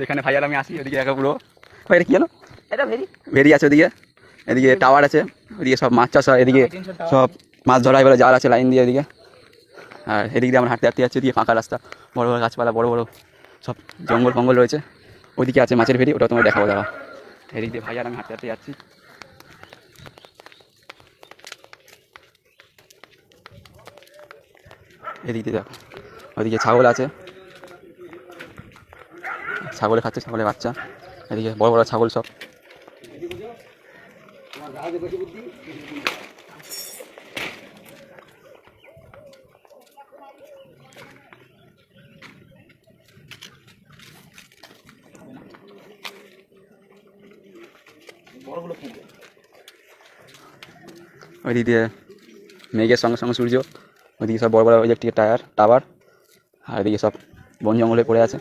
এখানে ভাই আর আমি আসি, ওদিকে একা পুরো ভাই এটা কি জানো, এটা ভেরি আছে ওদিকে, এদিকে টাওয়ার আছে, ওদিকে সব মাছ চাষ হয়, এদিকে সব মাছ ধরা এবারে জাল আছে লাইন দিয়ে এদিকে। আর এদিক দিয়ে আমরা হাঁটতে হাঁটতে যাচ্ছি, ওদিকে ফাঁকা রাস্তা, বড় বড় গাছপালা, বড় বড় সব জঙ্গল ফঙ্গল রয়েছে। ওইদিকে আছে মাছের ভেরি, ওটা তোমার দেখাবো দাঁড়া। এদিক দিয়ে ভাই আর আমি হাঁটতে হাঁটতে যাচ্ছি। এদিক দিয়ে দেখো, ওইদিকে ছাগল আছে, ছাগলে খাচ্ছে, ছাগলের বাচ্চা, এদিকে বড় বড় ছাগল সব। ওইদিক দিয়ে মেঘের সঙ্গে সঙ্গে সূর্য, ওইদিকে সব বড় বড় ইলেকট্রিক টাওয়ার, আর এদিকে সব বন জঙ্গলে পড়ে আছে।